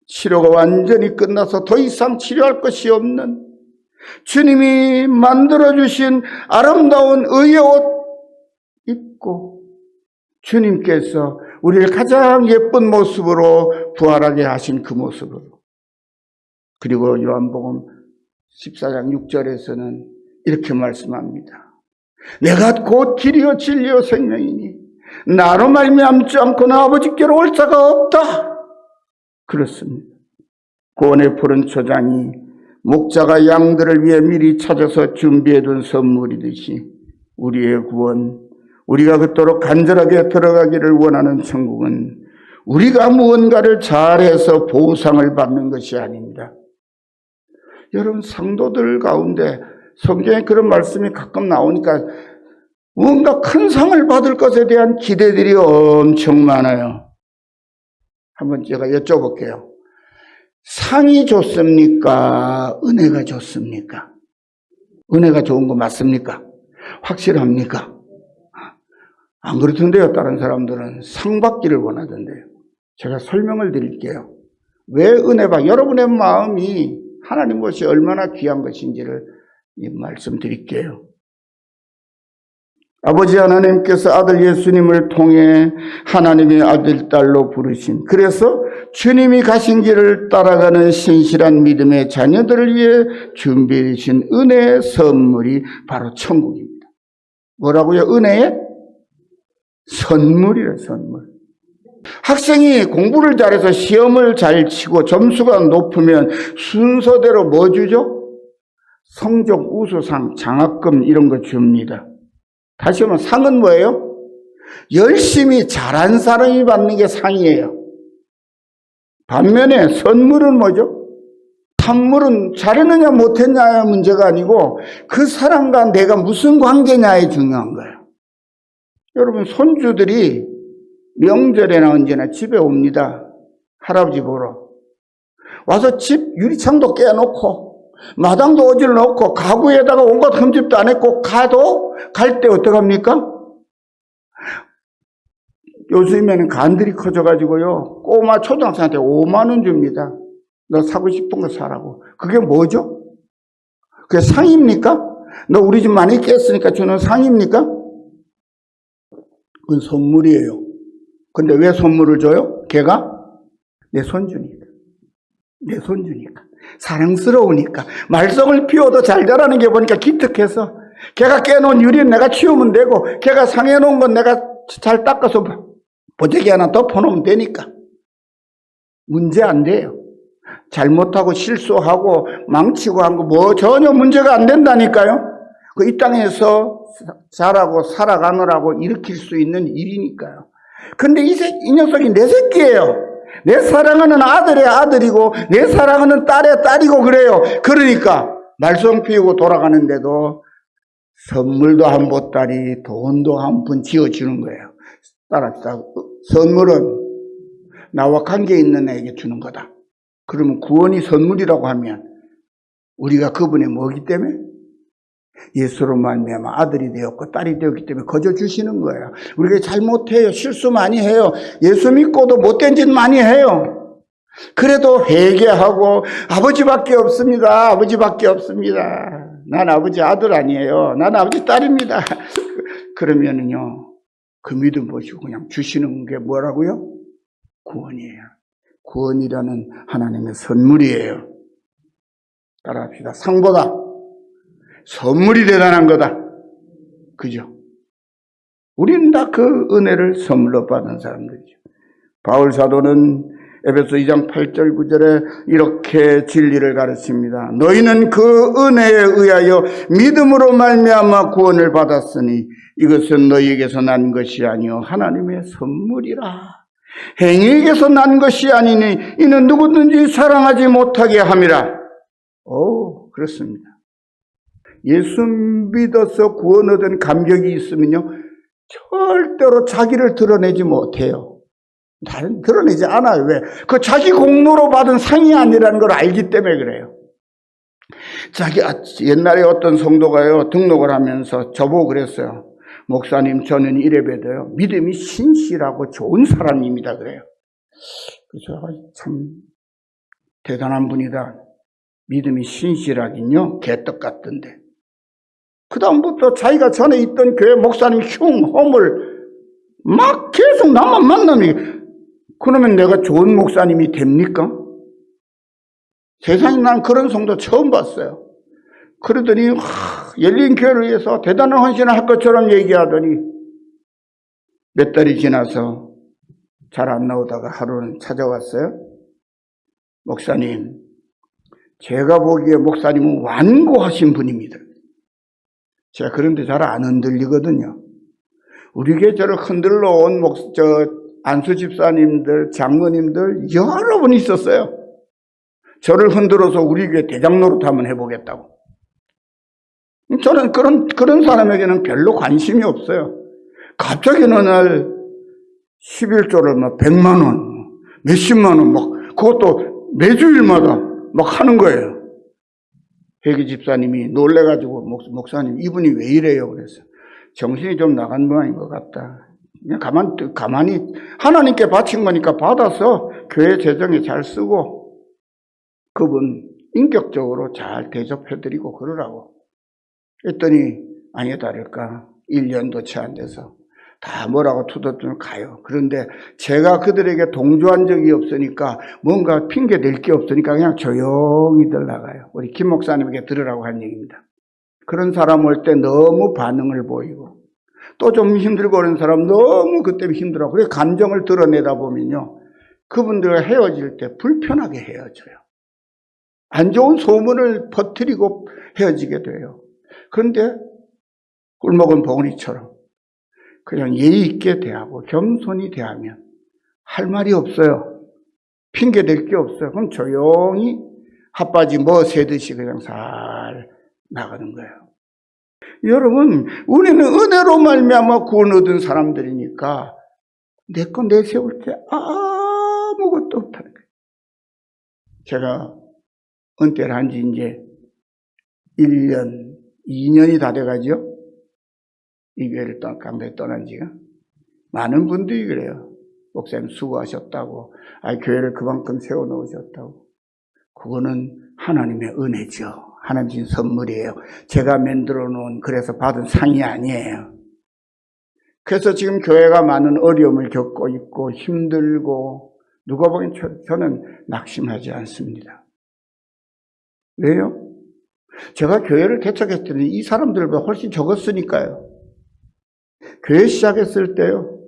치료가 완전히 끝나서 더 이상 치료할 것이 없는 주님이 만들어주신 아름다운 의의 옷 입고 주님께서 우리를 가장 예쁜 모습으로 부활하게 하신 그 모습으로. 그리고 요한복음 14장 6절에서는 이렇게 말씀합니다. 내가 곧 길이요 진리요 생명이니 나로 말미암지 않고는 아버지께로 올 자가 없다. 그렇습니다. 구원의 푸른 초장이 목자가 양들을 위해 미리 찾아서 준비해둔 선물이듯이 우리의 구원, 우리가 그토록 간절하게 들어가기를 원하는 천국은 우리가 무언가를 잘해서 보상을 받는 것이 아닙니다. 여러분, 성도들 가운데 성경에 그런 말씀이 가끔 나오니까 뭔가 큰 상을 받을 것에 대한 기대들이 엄청 많아요. 한번 제가 여쭤볼게요. 상이 좋습니까? 은혜가 좋습니까? 은혜가 좋은 거 맞습니까? 확실합니까? 안 그렇던데요. 다른 사람들은 상 받기를 원하던데요. 제가 설명을 드릴게요. 왜 은혜가 여러분의 마음이 하나님 것이 얼마나 귀한 것인지를 말씀드릴게요. 아버지 하나님께서 아들 예수님을 통해 하나님의 아들, 딸로 부르신, 그래서 주님이 가신 길을 따라가는 신실한 믿음의 자녀들을 위해 준비해 주신 은혜의 선물이 바로 천국입니다. 뭐라고요? 은혜의 선물이에요, 선물. 학생이 공부를 잘해서 시험을 잘 치고 점수가 높으면 순서대로 뭐 주죠? 성적 우수상, 장학금 이런 거 줍니다. 다시 한번 상은 뭐예요? 열심히 잘한 사람이 받는 게 상이에요. 반면에 선물은 뭐죠? 탐물은 잘했느냐 못했냐의 문제가 아니고 그 사람과 내가 무슨 관계냐에 중요한 거예요. 여러분, 손주들이 명절에나 언제나 집에 옵니다. 할아버지 보러. 와서 집 유리창도 깨놓고 마당도 어질러놓고 가구에다가 온갖 흠집도 안 했고 가도 갈 때 어떡합니까? 요즘에는 간들이 커져가지고요. 꼬마 초등학생한테 5만 원 줍니다. 너 사고 싶은 거 사라고. 그게 뭐죠? 그게 상입니까? 너 우리 집 많이 깼으니까 주는 상입니까? 그건 선물이에요. 근데 왜 선물을 줘요? 걔가 내 손주니까. 내 손주니까. 사랑스러우니까. 말썽을 피워도 잘 자라는 게 보니까 기특해서 걔가 깨놓은 유리는 내가 치우면 되고 걔가 상해놓은 건 내가 잘 닦아서 보재기 하나 덮어놓으면 되니까. 문제 안 돼요. 잘못하고 실수하고 망치고 한 거 뭐 전혀 문제가 안 된다니까요. 그 이 땅에서 자라고 살아가느라고 일으킬 수 있는 일이니까요. 근데 이 녀석이 내 새끼예요. 내 사랑하는 아들의 아들이고 내 사랑하는 딸의 딸이고 그래요. 그러니까 말썽 피우고 돌아가는데도 선물도 한 보따리, 돈도 한 푼 지어주는 거예요. 따라합시다. 선물은 나와 관계 있는 애에게 주는 거다. 그러면 구원이 선물이라고 하면 우리가 그분의 뭐기 때문에? 예수로 말미암아 아들이 되었고 딸이 되었기 때문에 거저 주시는 거예요. 우리가 잘못해요. 실수 많이 해요. 예수 믿고도 못된 짓 많이 해요. 그래도 회개하고 아버지밖에 없습니다. 아버지밖에 없습니다. 난 아버지 아들 아니에요. 난 아버지 딸입니다. 그러면은요, 그 믿음 보시고 그냥 주시는 게 뭐라고요? 구원이에요. 구원이라는 하나님의 선물이에요. 따라합시다. 상보다 선물이 대단한 거다. 그죠? 우리는 다 그 은혜를 선물로 받은 사람들이죠. 바울 사도는 에베소 2장 8절 9절에 이렇게 진리를 가르칩니다. 너희는 그 은혜에 의하여 믿음으로 말미암아 구원을 받았으니 이것은 너희에게서 난 것이 아니요 하나님의 선물이라. 행위에게서 난 것이 아니니 이는 누구든지 사랑하지 못하게 함이라. 오, 그렇습니다. 예수 믿어서 구원 얻은 감격이 있으면요, 절대로 자기를 드러내지 못해요. 다른 드러내지 않아요. 왜? 그 자기 공로로 받은 상이 아니라는 걸 알기 때문에 그래요. 옛날에 어떤 성도가요, 등록을 하면서 저보고 그랬어요. 목사님, 저는 이래봬도요, 믿음이 신실하고 좋은 사람입니다. 그래요. 그래서 참 대단한 분이다. 믿음이 신실하긴요, 개떡 같던데. 그 다음부터 자기가 전에 있던 교회 목사님 허물 막 계속 나만 만나면 그러면 내가 좋은 목사님이 됩니까? 세상에 난 그런 성도 처음 봤어요. 그러더니 열린 교회를 위해서 대단한 헌신을 할 것처럼 얘기하더니 몇 달이 지나서 잘 안 나오다가 하루는 찾아왔어요. 목사님, 제가 보기에 목사님은 완고하신 분입니다. 제가 그런데 잘 안 흔들리거든요. 우리 교회 저를 흔들러 온 안수 집사님들, 장로님들 여러 분 있었어요. 저를 흔들어서 우리 교회 대장 노릇 한번 해보겠다고. 저는 그런 사람에게는 별로 관심이 없어요. 갑자기 어느 날 11조를 막 100만 원, 몇십만 원 막 그것도 매주일마다 막 하는 거예요. 회계 집사님이 놀래가지고 목사님 이분이 왜 이래요? 그래서 정신이 좀 나간 모양인 것 같다. 그냥 가만히 하나님께 바친 거니까 받아서 교회 재정에 잘 쓰고 그분 인격적으로 잘 대접해드리고 그러라고. 했더니 아니야 다를까 1년도 채 안 돼서 다 뭐라고 투덜투덜 가요. 그런데 제가 그들에게 동조한 적이 없으니까 뭔가 핑계 댈 게 없으니까 그냥 조용히들 나가요. 우리 김 목사님에게 들으라고 한 얘기입니다. 그런 사람 올 때 너무 반응을 보이고 또 좀 힘들고 그런 사람 너무 그 때문에 힘들어. 그래서 감정을 드러내다 보면요. 그분들과 헤어질 때 불편하게 헤어져요. 안 좋은 소문을 퍼뜨리고 헤어지게 돼요. 그런데 꿀먹은 봉우리처럼 그냥 예의 있게 대하고 겸손히 대하면 할 말이 없어요. 핑계 댈 게 없어요. 그럼 조용히 핫바지 뭐 새듯이 그냥 잘 나가는 거예요. 여러분, 우리는 은혜로 말미암아 구원 얻은 사람들이니까 내 거 내세울 때 아무것도 없다는 거예요. 제가 은퇴를 한 지 이제 1년, 2년이 다 돼가죠. 이 교회를 강단에 떠난 지가. 많은 분들이 그래요. 목사님 수고하셨다고. 교회를 그만큼 세워놓으셨다고. 그거는 하나님의 은혜죠. 하나님 신 선물이에요. 제가 만들어 놓은 그래서 받은 상이 아니에요. 그래서 지금 교회가 많은 어려움을 겪고 있고 힘들고 누가 보기엔 저는 낙심하지 않습니다. 왜요? 제가 교회를 개척했을 때는 이 사람들보다 훨씬 적었으니까요. 교회 시작했을 때요.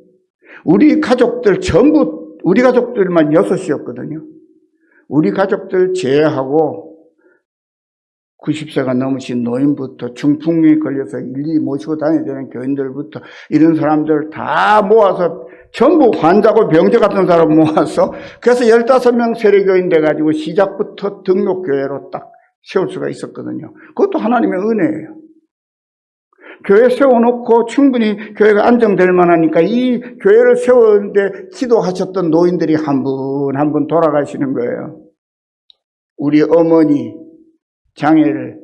우리 가족들 전부 우리 가족들만 6이었거든요. 우리 가족들 제외하고 90세가 넘으신 노인부터 중풍에 걸려서 일일이 모시고 다녀야 되는 교인들부터 이런 사람들 다 모아서 전부 환자고 병자 같은 사람 모아서 그래서 15명 세례교인 돼가지고 시작부터 등록교회로 딱 세울 수가 있었거든요. 그것도 하나님의 은혜예요. 교회 세워놓고 충분히 교회가 안정될 만하니까 이 교회를 세우는데 기도하셨던 노인들이 한 분 한 분 돌아가시는 거예요. 우리 어머니 장애를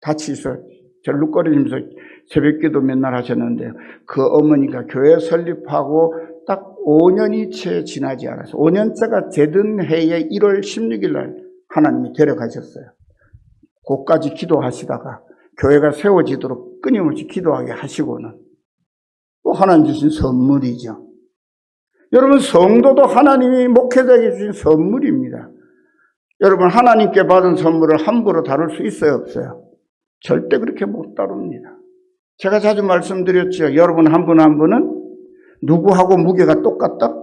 다치셔서 절룩거리면서 새벽기도 맨날 하셨는데 그 어머니가 교회 설립하고 딱 5년이 채 지나지 않아서 5년째가 되던 해에 1월 16일 날 하나님이 데려가셨어요. 그까지 기도하시다가 교회가 세워지도록 끊임없이 기도하게 하시고는 또 하나님 주신 선물이죠. 여러분, 성도도 하나님이 목회자에게 주신 선물입니다. 여러분, 하나님께 받은 선물을 함부로 다룰 수 있어요, 없어요? 절대 그렇게 못 다룹니다. 제가 자주 말씀드렸죠. 여러분 한 분 한 분은 누구하고 무게가 똑같다?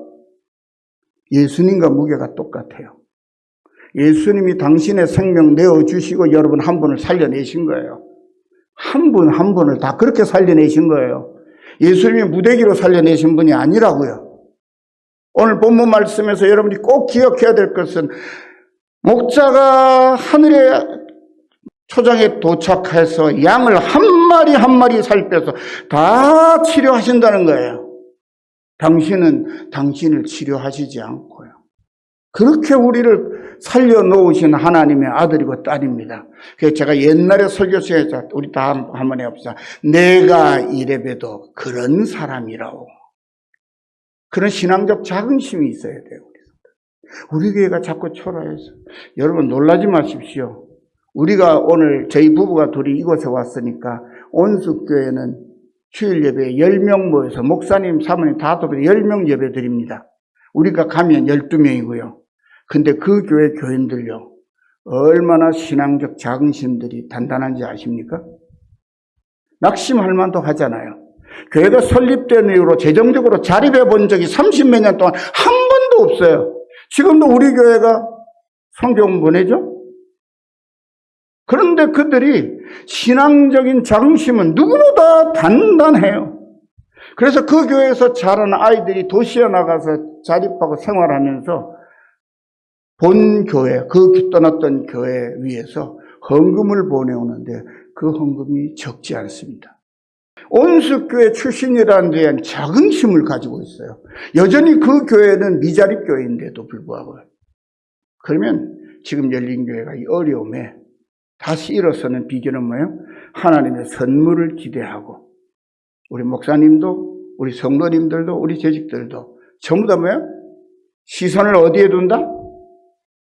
예수님과 무게가 똑같아요. 예수님이 당신의 생명 내어주시고 여러분 한 분을 살려내신 거예요. 한 분 한 분을 다 그렇게 살려내신 거예요. 예수님이 무대기로 살려내신 분이 아니라고요. 오늘 본문 말씀에서 여러분이 꼭 기억해야 될 것은 목자가 하늘의 초장에 도착해서 양을 한 마리 한 마리 살펴서 다 치료하신다는 거예요. 당신은 당신을 치료하시지 않고요. 그렇게 우리를 살려놓으신 하나님의 아들이고 딸입니다. 그래서 제가 옛날에 설교서에 우리 다 한번 해봅시다. 내가 이래봬도 그런 사람이라고. 그런 신앙적 자긍심이 있어야 돼요. 우리 교회가 자꾸 초라해서. 여러분 놀라지 마십시오. 우리가 오늘 저희 부부가 둘이 이곳에 왔으니까 온숙교회는 주일 예배에 10명 모여서 목사님, 사모님 다 더불어 10명 예배 드립니다. 우리가 가면 12명이고요. 근데 그 교회 교인들요. 얼마나 신앙적 자긍심들이 단단한지 아십니까? 낙심할 만도 하잖아요. 교회가 설립된 이후로 재정적으로 자립해 본 적이 30몇 년 동안 한 번도 없어요. 지금도 우리 교회가 성경 보내죠? 그런데 그들이 신앙적인 자긍심은 누구보다 단단해요. 그래서 그 교회에서 자란 아이들이 도시에 나가서 자립하고 생활하면서 본 교회, 그 떠났던 교회 위에서 헌금을 보내오는데 그 헌금이 적지 않습니다. 온숙교회 출신이라는 데에 자긍심을 가지고 있어요. 여전히 그 교회는 미자립 교회인데도 불구하고. 그러면 지금 열린 교회가 이 어려움에 다시 일어서는 비결은 뭐예요? 하나님의 선물을 기대하고 우리 목사님도 우리 성도님들도 우리 재직들도 전부 다 뭐예요? 시선을 어디에 둔다?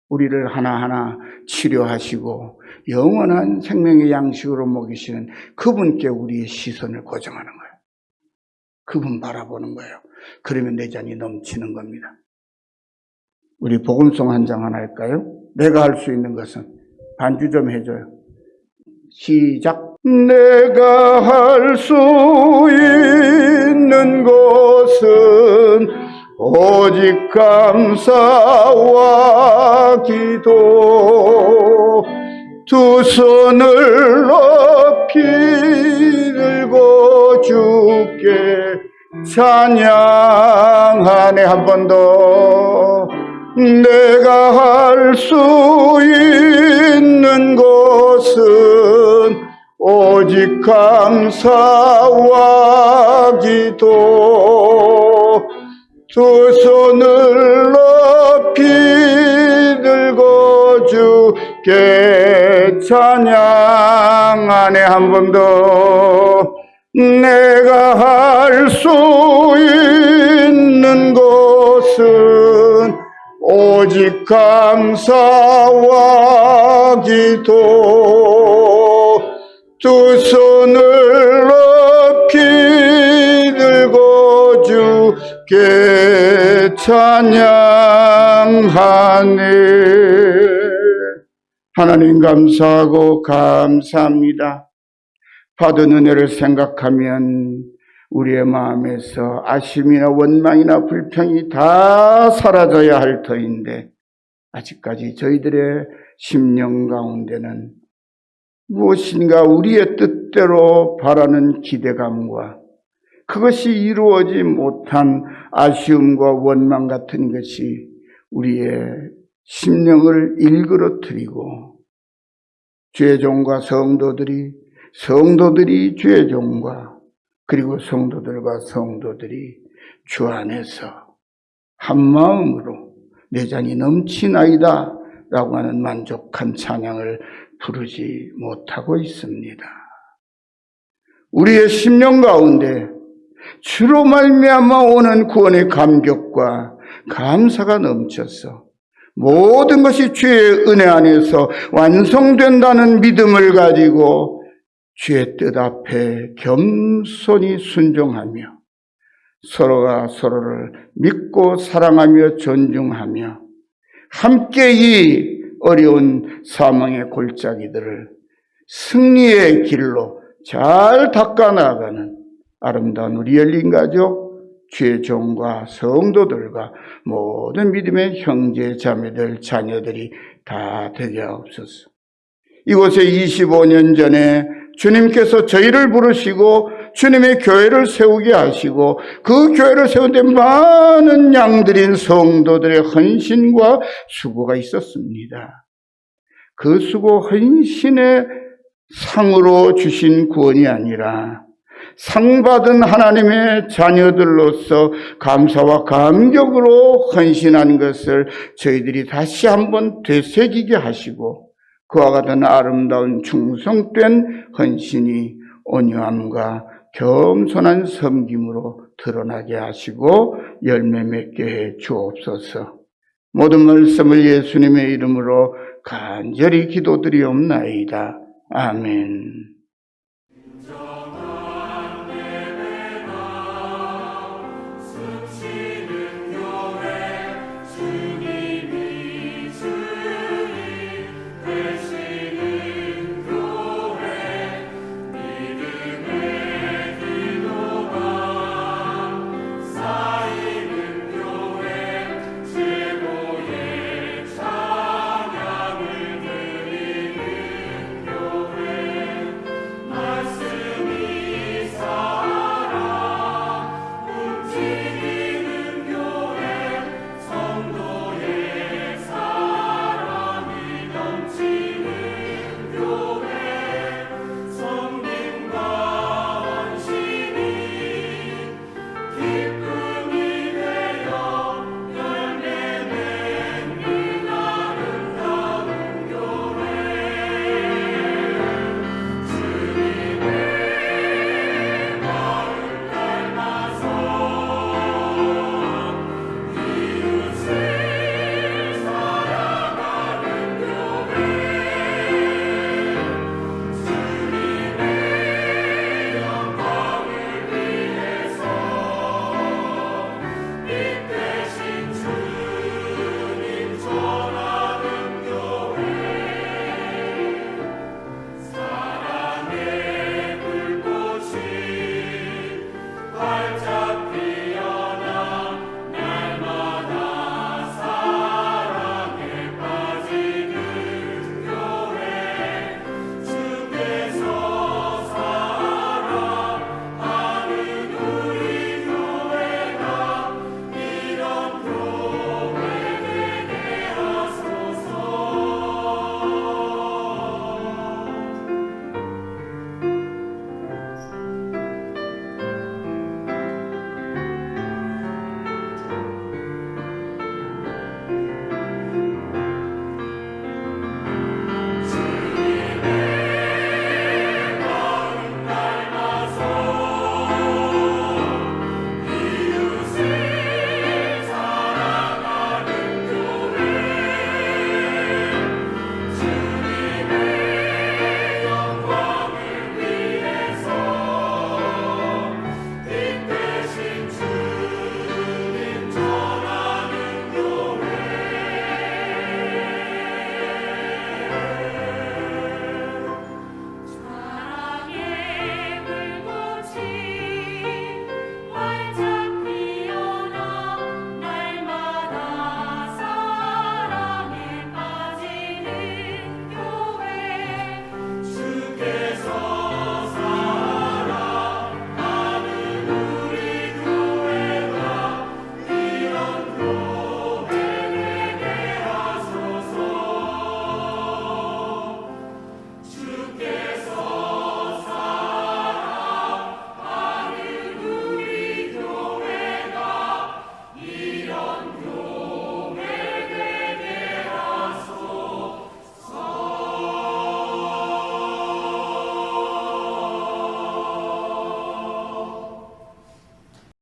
우리를 하나하나 치료하시고 영원한 생명의 양식으로 먹이시는 그분께 우리의 시선을 고정하는 거예요. 그분 바라보는 거예요. 그러면 내 잔이 넘치는 겁니다. 우리 복음송 한 장 하나 할까요? 내가 할 수 있는 것은 반주 좀 해줘요. 시작. 내가 할 수 있는 것은 오직 감사와 기도. 두 손을 높이 들고 주께 찬양하네. 한 번 더. 내가 할 수 있는 것은 오직 감사와 기도. 두 손을 높이 들고 주께 찬양하네. 한 번 더. 내가 할 수 있는 것은 오직 감사와 기도. 두 손을 높이 들고 주께 찬양하네. 하나님 감사하고 감사합니다. 받은 은혜를 생각하면 우리의 마음에서 아심이나 원망이나 불평이 다 사라져야 할 터인데 아직까지 저희들의 심령 가운데는 무엇인가 우리의 뜻대로 바라는 기대감과 그것이 이루어지 못한 아쉬움과 원망 같은 것이 우리의 심령을 일그러뜨리고 주의 종과 성도들이 주의 종과 그리고 성도들과 성도들이 주 안에서 한마음으로 내 잔이 넘치나이다 라고 하는 만족한 찬양을 부르지 못하고 있습니다. 우리의 심령 가운데 주로 말미암아 오는 구원의 감격과 감사가 넘쳐서 모든 것이 주의 은혜 안에서 완성된다는 믿음을 가지고 주의 뜻 앞에 겸손히 순종하며 서로가 서로를 믿고 사랑하며 존중하며 함께 이 어려운 사망의 골짜기들을 승리의 길로 잘 닦아나가는 아름다운 우리 열린 가족, 주의 종과 성도들과 모든 믿음의 형제, 자매들, 자녀들이 다 되게 하옵소서. 이곳에 25년 전에 주님께서 저희를 부르시고 주님의 교회를 세우게 하시고 그 교회를 세우는데 많은 양들인 성도들의 헌신과 수고가 있었습니다. 그 수고 헌신의 상으로 주신 구원이 아니라 상 받은 하나님의 자녀들로서 감사와 감격으로 헌신한 것을 저희들이 다시 한번 되새기게 하시고 그와 같은 아름다운 충성된 헌신이 온유함과 겸손한 섬김으로 드러나게 하시고 열매 맺게 해 주옵소서. 모든 말씀을 예수님의 이름으로 간절히 기도드리옵나이다. 아멘.